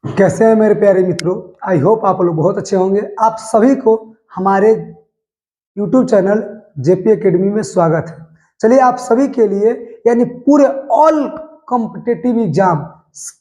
कैसे हैं मेरे प्यारे मित्रों। आई होप आप लोग बहुत अच्छे होंगे। आप सभी को हमारे यूट्यूब चैनल जेपी एकेडमी में स्वागत है। चलिए आप सभी के लिए यानी पूरे ऑल कॉम्पिटिटिव एग्जाम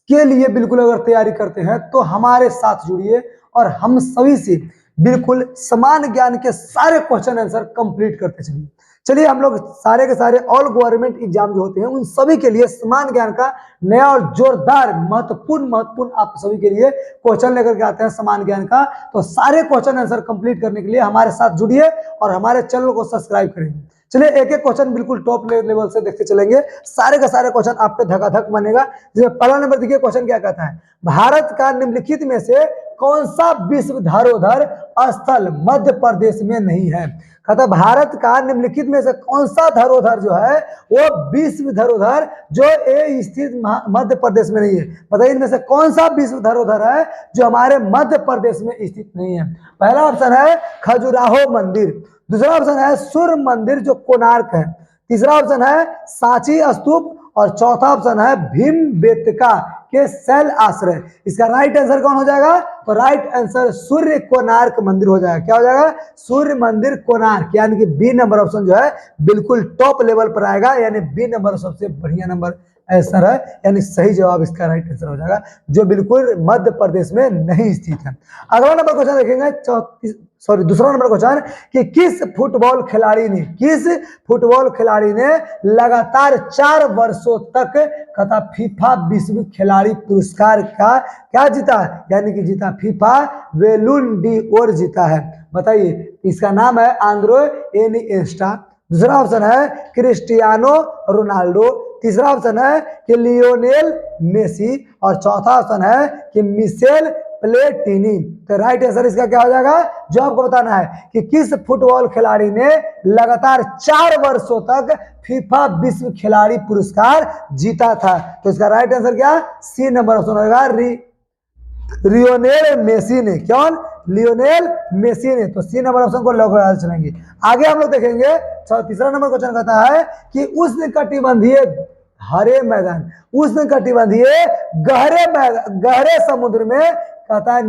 के लिए बिल्कुल अगर तैयारी करते हैं तो हमारे साथ जुड़िए और हम सभी से बिल्कुल समान ज्ञान के सारे क्वेश्चन आंसर कंप्लीट करते चलिए। चलिए हम लोग सारे के सारे ऑल गवर्नमेंट एग्जाम जो होते हैं उन सभी के लिए समान ज्ञान का नया और जोरदार महत्वपूर्ण आप सभी के लिए क्वेश्चन लेकर के आते हैं समान ज्ञान का। तो सारे क्वेश्चन आंसर कंप्लीट करने के लिए हमारे साथ जुड़िए और हमारे चैनल को सब्सक्राइब करेंगे। चलिए एक एक क्वेश्चन बिल्कुल टॉप लेवल से देखते चलेंगे। सारे का सारे क्वेश्चन आपके धकाधक बनेगा। जिसमें पहला नंबर देखिए, क्वेश्चन क्या कहता है, भारत का निम्नलिखित में से कौन सा विश्व धरोहर स्थल मध्य प्रदेश में नहीं है। कहता भारत का निम्नलिखित में से कौन सा धरोहर जो है वो विश्व धरोहर जो ए स्थित मध्य प्रदेश में नहीं है। बताइए इनमें से कौन सा विश्व धरोहर है जो हमारे मध्य प्रदेश में स्थित नहीं है। पहला ऑप्शन है खजुराहो मंदिर, दूसरा ऑप्शन है सूर्य मंदिर जो कोणार्क है, तीसरा ऑप्शन है सांची स्तूप और चौथा ऑप्शन है भीमबेटका के शैल आश्रय। इसका राइट आंसर कौन हो जाएगा? तो राइट आंसर सूर्य कोणार्क मंदिर हो जाएगा। क्या हो जाएगा? सूर्य मंदिर कोणार्क, यानी कि बी नंबर ऑप्शन जो है बिल्कुल टॉप लेवल पर आएगा, यानी बी नंबर सबसे बढ़िया नंबर आंसर है, यानी सही जवाब इसका राइट आंसर हो जाएगा जो बिल्कुल मध्य प्रदेश में नहीं स्थित है। अगला नंबर क्वेश्चन देखेंगे, दूसरा नंबर क्वेश्चन कि किस फुटबॉल खिलाड़ी ने लगातार 4 वर्षों तक कथा फीफा विश्व खिलाड़ी पुरस्कार का क्या जीता, यानी कि जीता फीफा बैलन ड'ओर जीता है। बताइए इसका नाम है आंद्रे इनिएस्टा, दूसरा ऑप्शन है क्रिस्टियानो रोनाल्डो, तीसरा ऑप्शन है कि लियोनेल मेसी और चौथा ऑप्शन है कि मिशेल प्लेटिनी। तो राइट आंसर इसका क्या हो जाएगा? जो आपको बताना है कि किस फुटबॉल खिलाड़ी ने लगातार 4 वर्षों तक फीफा विश्व खिलाड़ी पुरस्कार जीता था। तो इसका राइट आंसर क्या? सी नंबर ऑप्शन होगा, लियोनेल मेसी ने। कौन? लियोनेल मेसी ने। तो सी नंबर ऑप्शन को लॉक लगा चलेंगे। आगे हम लोग देखेंगे तीसरा नंबर क्वेश्चन कहता है कि उष्णकटिबंधीय हरे मैदान, उष्णकटिबंधीय गहरे समुद्र में कहता है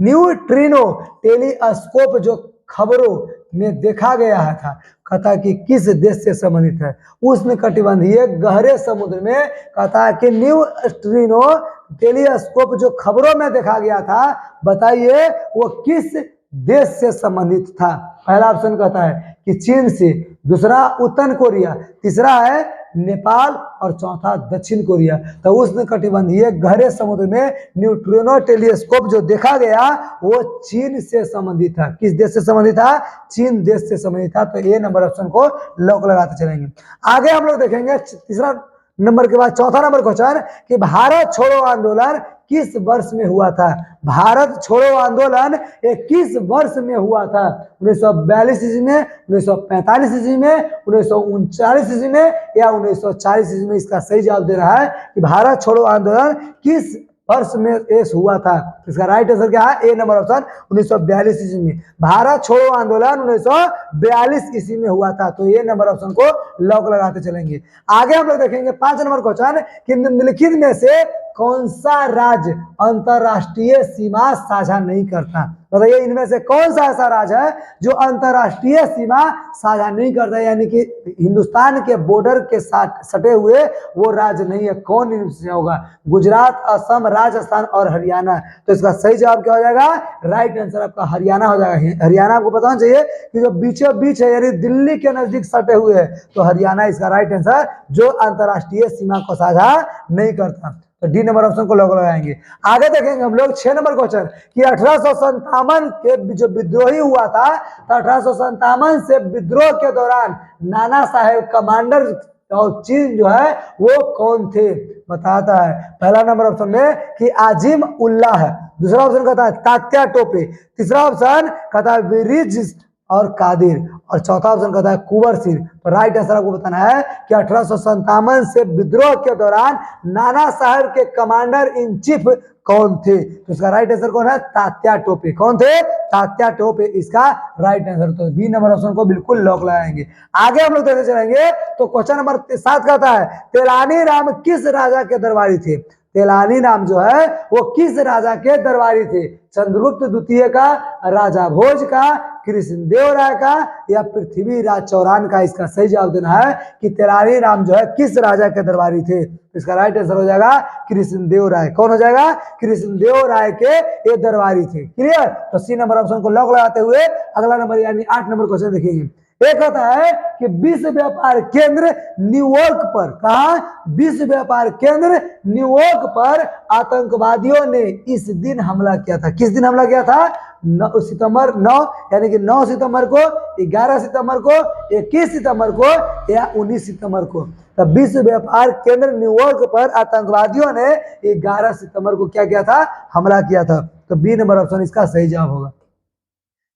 न्यूट्रिनो टेलीस्कोप जो खबरों में देखा गया था, कहता कि किस देश से संबंधित है। उष्णकटिबंधीय गहरे समुद्र में कहता है कि न्यूट्रिनो टेलीस्कोप जो खबरों में देखा गया था, बताइए वो किस देश से संबंधित था। पहला ऑप्शन कहता है कि चीन से, दूसरा उत्तर कोरिया, तीसरा है नेपाल और चौथा दक्षिण कोरिया। तो उष्णकटिबंधीय गहरे समुद्र में न्यूट्रिनो टेलीस्कोप जो देखा गया वो चीन से संबंधित था। किस देश से संबंधित था? चीन देश से संबंधित था। तो ए नंबर ऑप्शन को लॉक लगाते चलेंगे। आगे हम लोग देखेंगे तीसरा नंबर के बाद चौथा नंबर क्वेश्चन कि भारत छोड़ो आंदोलन किस वर्ष में हुआ था। भारत छोड़ो आंदोलन ये किस वर्ष में हुआ था? 1942 ईस्वी में, 1945 ईस्वी में, 1939 ईस्वी में या 1940 ईस्वी में। इसका सही जवाब दे रहा है कि भारत छोड़ो आंदोलन किस वर्ष में हुआ था। इसका राइट आंसर क्या है? ए नंबर ऑप्शन 1942 ईस्वी में। भारत छोड़ो आंदोलन 1942 ईस्वी में हुआ था। तो ये नंबर ऑप्शन को लॉक लगाते चलेंगे। आगे हम लोग देखेंगे 5 नंबर क्वेश्चन कि निम्नलिखित में से कौन सा राज्य अंतरराष्ट्रीय सीमा साझा नहीं करता। बताइए इनमें से कौन सा ऐसा राज्य है जो अंतरराष्ट्रीय सीमा साझा नहीं करता, यानी कि हिंदुस्तान के बॉर्डर के साथ सटे हुए वो राज्य नहीं है। कौन इनमें होगा? गुजरात, असम, राजस्थान और हरियाणा। तो इसका सही जवाब क्या हो जाएगा? राइट आंसर आपका हरियाणा हो जाएगा। हरियाणा आपको पता होना चाहिए कि जो बीचों बीच है, यानी दिल्ली के नजदीक सटे हुए है, तो हरियाणा इसका राइट आंसर जो अंतरराष्ट्रीय सीमा को साझा नहीं करता। तो डी नंबर ऑप्शन को लॉक लगाएंगे। आगे देखेंगे हम लोग 6 नंबर क्वेश्चन कि 1857 के जो विद्रोही हुआ था, तो 1857 से विद्रोह के दौरान नाना साहेब कमांडर और चीज जो है वो कौन थे? बताता है पहला नंबर ऑप्शन में कि आजिम उल्लाह है, दूसरा ऑप्शन कहता है तात्या टोपे, तीसरा ऑप्शन कहता है विरिज और कादिर और चौथा ऑप्शन कहता है कुंवर सिंह। तो राइट आंसर आपको बताना है कि 1857 से विद्रोह के दौरान नाना साहेब के कमांडर इन चीफ कौन थे। तो इसका राइट आंसर कौन है? तात्या टोपे। कौन थे? तात्या टोपे इसका राइट आंसर। तो बी नंबर ऑप्शन को बिल्कुल लॉक लगाएंगे। आगे हम लोग देखते चलेंगे तो क्वेश्चन नंबर 7 कहता है तेलानी राम किस राजा के दरबारी थे। तेलानी नाम जो है वो किस राजा के दरबारी थे? चंद्रगुप्त द्वितीय का, राजा भोज का, कृष्णदेव राय का या पृथ्वीराज चौहान का? इसका सही जवाब देना है कि तेलानी राम जो है किस राजा के दरबारी थे। इसका राइट आंसर हो जाएगा कृष्णदेव राय। कौन हो जाएगा? कृष्णदेव राय के ये दरबारी थे। क्लियर? तो सी नंबर ऑप्शन को लॉक लगाते हुए अगला नंबर यानी 8 नंबर क्वेश्चन देखेंगे। एक होता है कि विश्व व्यापार केंद्र न्यूयॉर्क पर, कहा? विश्व व्यापार केंद्र न्यूयॉर्क पर आतंकवादियों ने इस दिन हमला किया था। किस दिन हमला किया था? 9 सितंबर 9 यानी कि 9 सितंबर को, 11 सितंबर को, 21 सितंबर को या 19 सितंबर को। तब विश्व व्यापार केंद्र न्यूयॉर्क पर आतंकवादियों ने 11 सितंबर को क्या किया था? हमला किया था। तो बी नंबर ऑप्शन इसका सही जवाब होगा।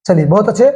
चलिए बहुत अच्छे।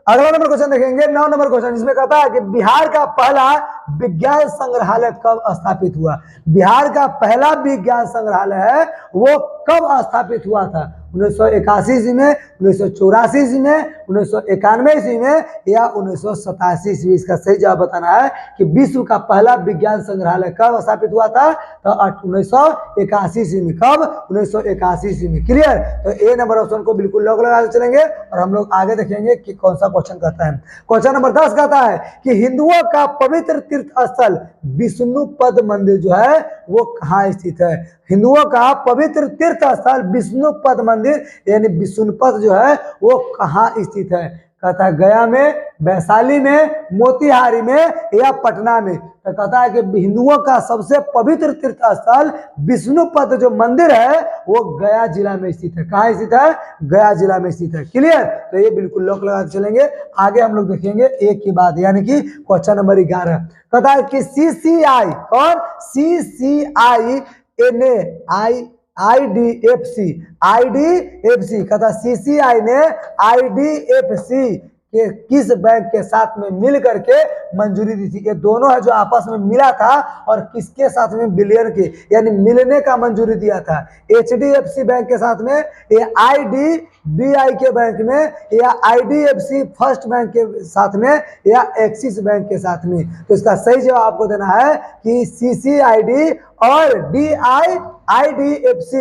अगला नंबर क्वेश्चन देखेंगे 9 नंबर क्वेश्चन। इसमें कहता है कि बिहार का पहला विज्ञान संग्रहालय कब स्थापित हुआ? बिहार का पहला विज्ञान संग्रहालय है वो कब स्थापित हुआ था? 1981 ईस्वी में, 1984 ईस्वी में, 1991 ईस्वी में या 1987 ईस्वी? इसका सही जवाब बताना है कि विश्व का पहला विज्ञान संग्रहालय कब स्थापित हुआ था? तो 1981 ईस्वी में। कब? 1981 ईस्वी में। क्लियर? तो ए नंबर ऑप्शन को बिल्कुल लॉक लगा के चलेंगे और हम लोग आगे देखेंगे कि कौन सा क्वेश्चन कहता है। क्वेश्चन नंबर 10 कहता है कि हिंदुओं का पवित्र तीर्थ स्थल विष्णुपद मंदिर जो है वो कहाँ स्थित है? हिंदुओं का पवित्र तीर्थ स्थल विष्णुपद मंदिर यानी विष्णुपद जो है वो कहाँ स्थित है? कहता है गया में, वैशाली में, मोतिहारी में या पटना में? तो कहता है कि हिंदुओं का सबसे पवित्र तीर्थ स्थल विष्णुपद जो मंदिर है वो गया जिला में स्थित है। कहाँ स्थित है? गया जिला में स्थित है। क्लियर? तो ये बिल्कुल लॉक लगा के चलेंगे। आगे हम लोग देखेंगे एक की बात यानी कि क्वेश्चन नंबर 11 कहता है कि CCI कौन? CCI IDFC कहता CCI ने IDFC के किस बैंक के साथ में मिल करके मंजूरी दी थी? ये दोनों है जो आपस में मिला था और किसके साथ में? बिलियन के यानी मिलने का मंजूरी दिया था। HDFC बैंक के साथ में या IDBI के बैंक में या IDFC फर्स्ट बैंक के साथ में या एक्सिस बैंक के साथ में? तो इसका सही जवाब आपको देना है कि CCID और IDFC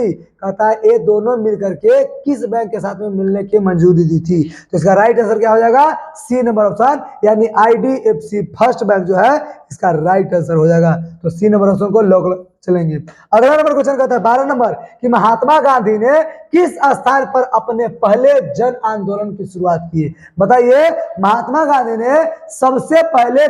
कहता है ये दोनों मिलकर के किस बैंक के साथ में मिलने की मंजूरी दी थी? तो इसका राइट आंसर क्या हो जाएगा? सी नंबर ऑप्शन यानी IDFC फर्स्ट बैंक जो है इसका राइट आंसर हो जाएगा। तो सी नंबर ऑप्शन को लॉक चलेंगे। अगला नंबर क्वेश्चन कहता है 12 नंबर कि महात्मा गांधी ने किस स्थान पर अपने पहले जन आंदोलन की शुरुआत की? बताइए महात्मा गांधी ने सबसे पहले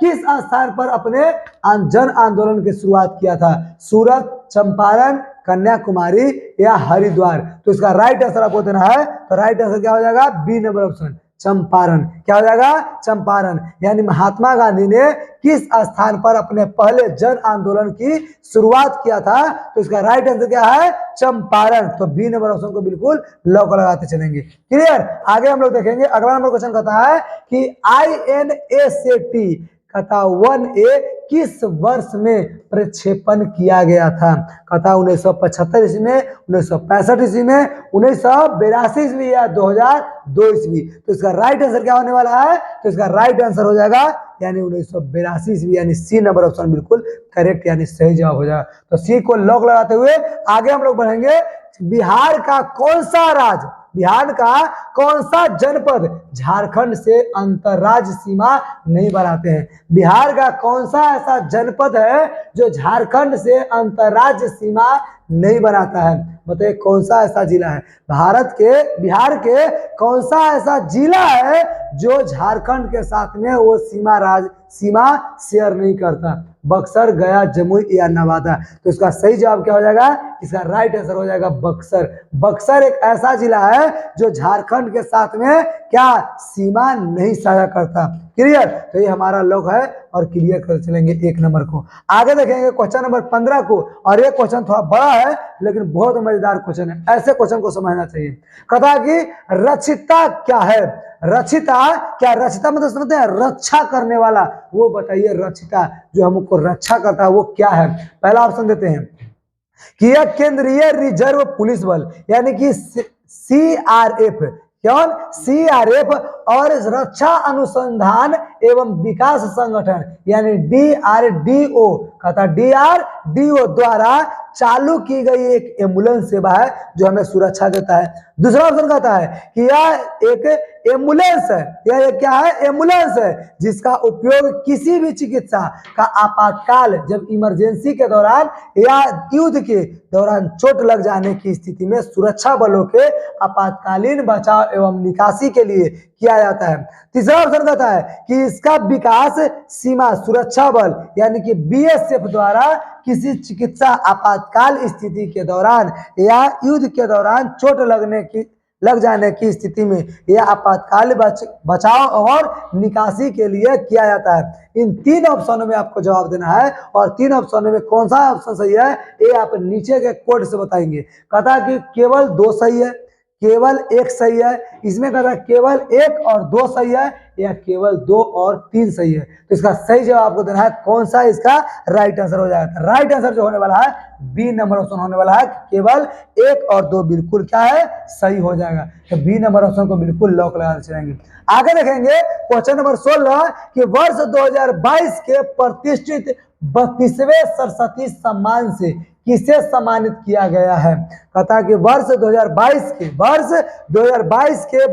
किस स्थान पर अपने जन आंदोलन की शुरुआत किया था? सूरत, चंपारण, कन्याकुमारी या हरिद्वार? तो इसका राइट आंसर आपको देना है। तो राइट आंसर क्या हो जाएगा? B number option Champaran. क्या हो जाएगा? चंपारण। यानी महात्मा गांधी ने किस स्थान पर अपने पहले जन आंदोलन की शुरुआत किया था? तो इसका राइट आंसर क्या है? चंपारण। तो बी नंबर ऑप्शन को बिल्कुल लॉक लगाते चलेंगे। क्लियर? आगे हम लोग देखेंगे। अगला नंबर क्वेश्चन कहता है कि INSAT कहता 1A किस वर्ष में प्रक्षेपण किया गया था? कहता 1975 ईस्वी में, 1965 ईस्वी में, 1982 ईस्वी या 2002 ईस्वी? तो इसका राइट आंसर क्या होने वाला है? तो इसका राइट आंसर हो जाएगा यानी 1982 ईस्वी यानी सी नंबर ऑप्शन बिल्कुल करेक्ट यानी सही जवाब हो जाएगा। तो सी को लॉक लगाते हुए आगे हम लोग बढ़ेंगे। बिहार का कौन सा जनपद झारखंड से अंतरराज्य सीमा नहीं बनाते हैं? बिहार का कौन सा ऐसा जनपद है जो झारखंड से अंतरराज्य सीमा नहीं बनाता है? बताइए कौन सा ऐसा जिला है? बिहार के कौन सा ऐसा जिला है जो झारखंड के साथ में वो सीमा शेयर नहीं करता? बक्सर, गया, जमुई या नवादा? तो इसका सही जवाब क्या हो जाएगा? इसका राइट आंसर हो जाएगा बक्सर। बक्सर एक ऐसा जिला है जो झारखंड के साथ में क्या सीमा नहीं साझा करता। क्लियर? तो ये हमारा लॉक है और क्लियर कर चलेंगे एक नंबर को। आगे देखेंगे क्वेश्चन नंबर 15 को और ये क्वेश्चन थोड़ा बड़ा है लेकिन बहुत मजेदार क्वेश्चन है। ऐसे क्वेश्चन को समझना चाहिए। कहता कि रचिता क्या है? रचिता मतलब समझते हैं रक्षा करने वाला। वो बताइए रचिता जो हमको रक्षा करता है वो क्या है? पहला ऑप्शन देते हैं कि यह केंद्रीय रिजर्व पुलिस बल यानी कि CRF कौन? CRF और रक्षा अनुसंधान एवं विकास संगठन यानी DRDO, कहता DRDO द्वारा चालू की गई एक एम्बुलेंस सेवा है जो हमें सुरक्षा देता है। दूसरा ऑप्शन कहता है कि यह एक एम्बुलेंस है, यह क्या है? एम्बुलेंस है जिसका उपयोग किसी भी चिकित्सा का आपातकाल, जब इमरजेंसी के दौरान या युद्ध के दौरान चोट लग जाने की स्थिति में सुरक्षा बलों के आपातकालीन बचाव एवं निकासी के लिए किया जाता है। तीसरा ऑप्शन कहता है कि इसका विकास सीमा सुरक्षा बल यानी कि BSF द्वारा किसी चिकित्सा आपातकाल स्थिति के दौरान या युद्ध के दौरान चोट लग जाने की स्थिति में यह आपातकाल बचाव और निकासी के लिए किया जाता है। इन तीन ऑप्शनों में आपको जवाब देना है और तीन ऑप्शनों में कौन सा ऑप्शन सही है ये आप नीचे के कोड से बताएंगे। कहता है कि केवल 2 सही है, केवल 1 सही है, इसमें कहता है केवल 1 और 2 सही है या केवल 2 और 3 सही है। तो इसका सही जवाब आपको देना है कौन सा इसका राइट आंसर हो जाएगा। राइट आंसर जो होने वाला है बी नंबर ऑप्शन होने वाला है, केवल 1 और 2 बिल्कुल क्या है? सही हो जाएगा। तो बी नंबर ऑप्शन को बिल्कुल लॉक लगा चलेंगे। आगे देखेंगे क्वेश्चन नंबर 16 कि वर्ष 2022 के प्रतिष्ठित 32वें सरस्वती सम्मान से किसे सम्मानित किया गया है? कहता है कि वर्ष 2022 के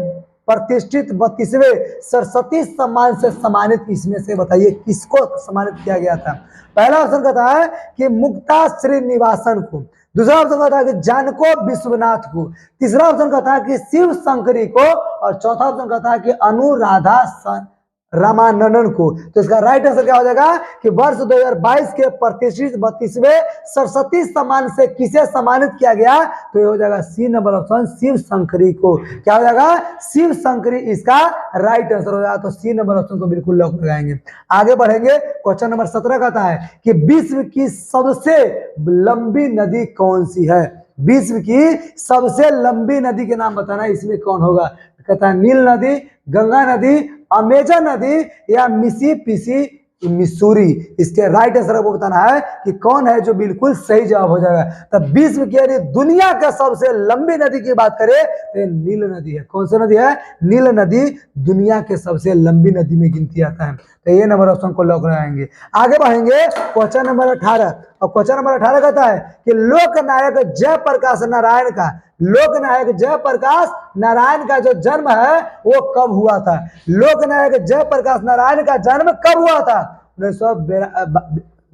प्रतिष्ठित 32वें सरस्वती सम्मान से सम्मानित इसमें से बताइए किसको सम्मानित किया गया था। पहला ऑप्शन कहता है कि मुक्ता श्रीनिवासन को, दूसरा ऑप्शन कहता है कि जानको विश्वनाथ को, तीसरा ऑप्शन कहता है कि शिव शंकरी को और चौथा ऑप्शन कहता है कि अनुराधा रामानंदन को। तो इसका राइट आंसर क्या हो जाएगा कि वर्ष 2022 के प्रतिष्ठित 32वें सरस्वती सम्मान से किसे सम्मानित किया गया? तो ये हो जाएगा C number option Shiv Shankari को। क्या हो जाएगा? शिव शंकरी इसका राइट आंसर हो जाएगा। तो सी नंबर ऑप्शन को बिल्कुल लॉक लगाएंगे। आगे बढ़ेंगे क्वेश्चन नंबर 17 कहता है कि विश्व की सबसे लंबी नदी कौन सी है? विश्व की सबसे लंबी नदी के नाम बताना, इसमें कौन होगा? कहता है नील नदी, गंगा नदी, अमेजन नदी या मिसिसिपी मिसूरी। इसके राइट आंसर को बताना है कि कौन है जो बिल्कुल सही जवाब हो जाएगा। तब विश्व की यानी दुनिया का सबसे लंबी नदी की बात करें तो नील नदी है। कौन सी नदी है? नील नदी दुनिया के सबसे लंबी नदी में गिनती आता है। तो ये नंबर ऑप्शन को लॉक लगाएंगे। आगे बढ़ेंगे क्वेश्चन नंबर 18 और क्वेश्चन नंबर 18 कहता है कि लोकनायक जयप्रकाश नारायण का, लोकनायक जयप्रकाश नारायण का जो जन्म है वो कब हुआ था? लोकनायक जयप्रकाश नारायण का जन्म कब हुआ था?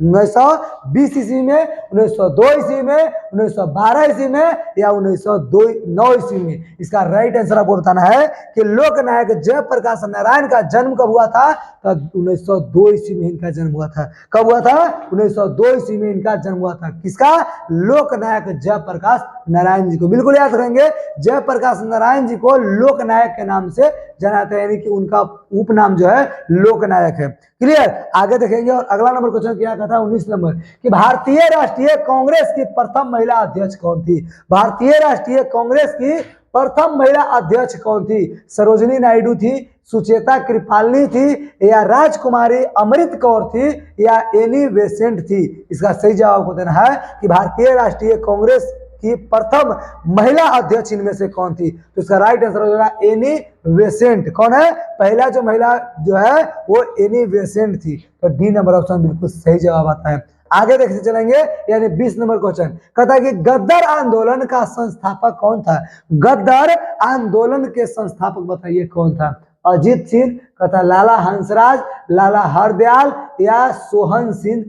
1920 ईस्वी में, 1902 ईस्वी में, 1912 ईस्वी में या 1909 ईस्वी में। इसका राइट आंसर आपको बताना है कि लोकनायक जयप्रकाश नारायण का जन्म कब हुआ था? तब 1902 ईस्वी में इनका जन्म हुआ था। कब हुआ था? 1902 ईस्वी में इनका जन्म हुआ था। किसका? लोकनायक जयप्रकाश नारायण जी को। बिल्कुल याद रखेंगे, जयप्रकाश नारायण जी को लोकनायक के नाम से जाना जाता है, यानी कि उनका उपनाम जो है लोकनायक है। क्लियर? आगे देखेंगे और अगला नंबर क्वेश्चन क्या था 19 नंबर कि भारतीय राष्ट्रीय कांग्रेस की प्रथम महिला अध्यक्ष कौन थी? भारतीय राष्ट्रीय कांग्रेस की प्रथम महिला अध्यक्ष कौन थी? सरोजिनी नायडू थी, सुचेता कृपालनी थी या राजकुमारी अमृत कौर थी या एनी बेसेंट थी? इसका सही जवाब को देना है कि भारतीय राष्ट्रीय कांग्रेस की प्रथम महिला अध्यक्ष इनमें से कौन थी? तो इसका राइट आंसर हो जाएगा एनी बेसेंट। कौन है? पहला जो महिला जो है वो एनी बेसेंट थी। तो डी नंबर ऑप्शन बिल्कुल सही जवाब आता है। आगे देखते चलेंगे यानी 20 नंबर क्वेश्चन कहता है कि गद्दार आंदोलन का संस्थापक कौन था? गद्दार आंदोलन के संस्थापक बताइए कौन था? अजीत सिंह, कहता लाला हंसराज, लाला हरदयाल या सोहन सिंह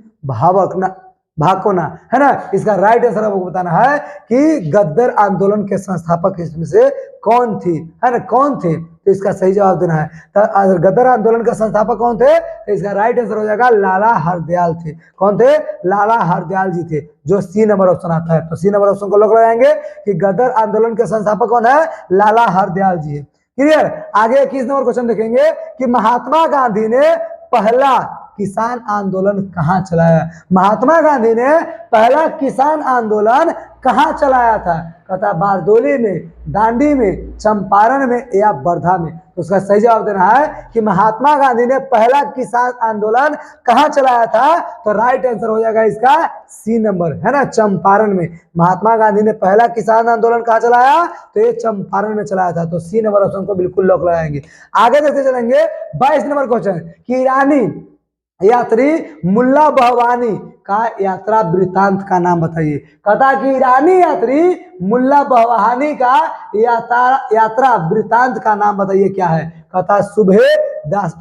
भाकोना, है ना? इसका राइट आंसर आपको बताना है कि गद्दार आंदोलन के संस्थापक इसमें से कौन थी, है ना? कौन थे? तो इसका सही जवाब देना है। तो गद्दार आंदोलन के संस्थापक कौन थे? तो इसका राइट आंसर हो जाएगा लाला हरदयाल थे। कौन थे? लाला हरदयाल जी थे, जो सी नंबर ऑप्शन आता है। तो सी नंबर ऑप्शन को लॉक लगाएंगे कि गद्दार आंदोलन के संस्थापक कौन है? लाला हरदयाल जी है। क्लियर? आगे 21 नंबर क्वेश्चन देखेंगे कि महात्मा गांधी ने पहला किसान आंदोलन कहां चलाया? महात्मा गांधी ने पहला किसान आंदोलन कहां चलाया था? कहता है बारदोली में, दांडी में, चंपारण में या वर्धा में। तो उसका सही जवाब देना है कि महात्मा गांधी ने पहला किसान आंदोलन कहाँ चलाया था। तो राइट आंसर हो जाएगा इसका सी नंबर, है ना, चंपारण में। महात्मा गांधी ने पहला किसान आंदोलन कहाँ चलाया, तो ये चंपारण में चलाया था। तो सी नंबर ऑप्शन को बिल्कुल लॉक लगाएंगे। आगे देखते चलेंगे 22 नंबर क्वेश्चन कि ईरानी यात्री मुल्ला बहवानी का यात्रा वृत्तांत का नाम बताइए। कहता कि ईरानी यात्री मुल्ला बहवानी का यात्रा वृत्तांत का नाम बताइए क्या है। कहता सुबह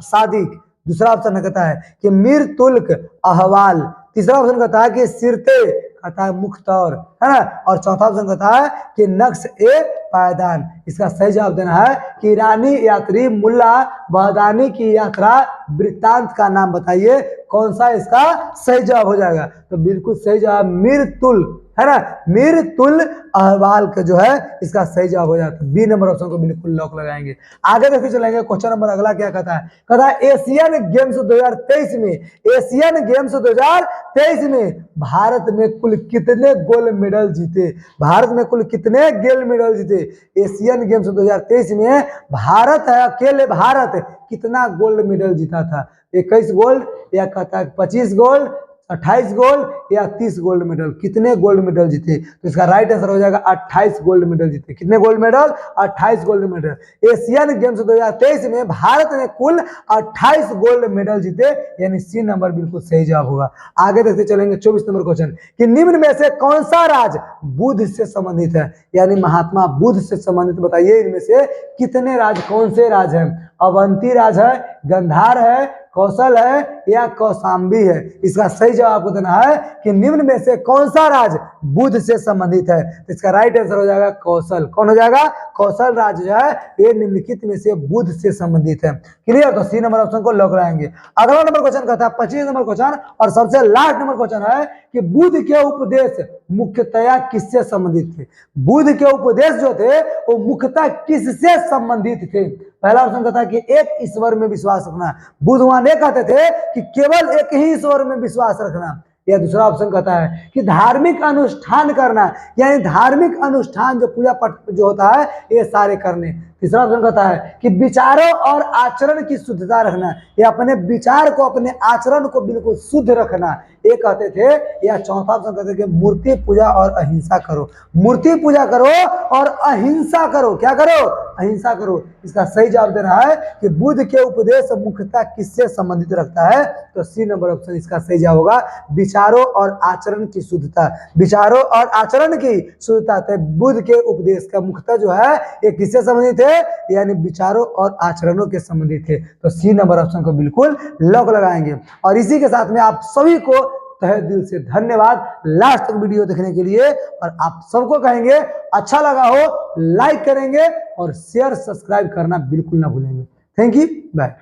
सादिक, दूसरा ऑप्शन कहता है कि मीर तुल्क अहवाल, तीसरा ऑप्शन कहता है कि सिरते, कहता है मुख्तौर, है ना, और चौथा ऑप्शन कहता है कि नक्श ए पायदान। इसका सही जवाब देना है कि ईरानी यात्री मुल्ला बहदानी की यात्रा वृत्तांत का नाम बताइए। कौन सा इसका सही जवाब हो जाएगा, तो बिल्कुल सही जवाब मीर तुल, है ना, मीर तुल अहवाल का जो है इसका सही जवाब हो जाता है। बी नंबर ऑप्शन को बिल्कुल लॉक लगाएंगे। आगे देखते चलेंगे क्वेश्चन नंबर अगला क्या कहता है। कहता है एशियन गेम्स 2023 में, एशियन गेम्स 2023 में भारत में कुल कितने गोल्ड मेडल जीते। भारत में कुल कितने गोल्ड मेडल जीते एशियन गेम्स 2023 में। भारत है, अकेले भारत कितना गोल्ड मेडल जीता था, 21 गोल्ड या कहता है 25 गोल्ड, 28 गोल्ड या 30 गोल्ड मेडल, कितने गोल्ड मेडल जीते। तो इसका राइट आंसर हो जाएगा 28 गोल्ड मेडल जीते। कितने gold medal, 28 gold medal. Asian games 2023 में भारत ने कुल 28 गोल्ड मेडल जीते, यानी सी नंबर बिल्कुल सही जवाब होगा। आगे देखते चलेंगे 24 नंबर क्वेश्चन कि निम्न में से कौन सा राज बुद्ध से संबंधित है, यानी महात्मा बुद्ध से संबंधित बताइए। इनमें से कितने राज, कौन से राज है। अवंती राज है, गंधार है, कौशल है या कौशाम्बी है। इसका सही जवाब आपको देना है कि निम्न में से कौन सा राज बुद्ध से संबंधित है। तो इसका राइट आंसर हो जाएगा कौशल। कौन हो जाएगा, कौशल राज जो है ये निम्नलिखित में से बुद्ध से संबंधित है। क्लियर, तो सी नंबर ऑप्शन को लॉक लगाएंगे। अगला नंबर क्वेश्चन कहता है 25 नंबर क्वेश्चन और सबसे लास्ट नंबर क्वेश्चन है कि बुद्ध के उपदेश मुख्यतया किससे संबंधित थे। बुद्ध के उपदेश जो थे वो मुख्यतः किससे संबंधित थे। पहला ऑप्शन कहता है कि एक ईश्वर में विश्वास रखना, बुद्ध वहां नहीं कहते थे कि केवल एक ही ईश्वर में विश्वास रखना। या दूसरा ऑप्शन कहता है कि धार्मिक अनुष्ठान करना, यानी धार्मिक अनुष्ठान जो पूजा पाठ जो होता है ये सारे करने। तीसरा ऑप्शन कहता है कि विचारों और आचरण की शुद्धता रखना, या अपने विचार को अपने आचरण को बिल्कुल शुद्ध रखना, ये कहते थे। या चौथा ऑप्शन कहते थे कि मूर्ति पूजा और अहिंसा करो। मूर्ति पूजा करो और अहिंसा करो, क्या करो, अहिंसा करो। इसका सही जवाब देना है कि बुद्ध के उपदेश मुख्यतः किससे संबंधित रखता है। तो सी नंबर ऑप्शन इसका सही जवाब होगा विचारों और आचरण की शुद्धता। विचारों और आचरण की शुद्धता थे बुद्ध के उपदेश का मुख्यतः जो है ये किससे संबंधित है, यानी विचारों और आचरणों के संबंधित थे। तो सी नंबर ऑप्शन को बिल्कुल लॉक लगाएंगे। और इसी के साथ में आप सभी को तहे दिल से धन्यवाद लास्ट तक वीडियो देखने के लिए। और आप सबको कहेंगे अच्छा लगा हो लाइक करेंगे और शेयर सब्सक्राइब करना बिल्कुल ना भूलेंगे। Thank you, bye.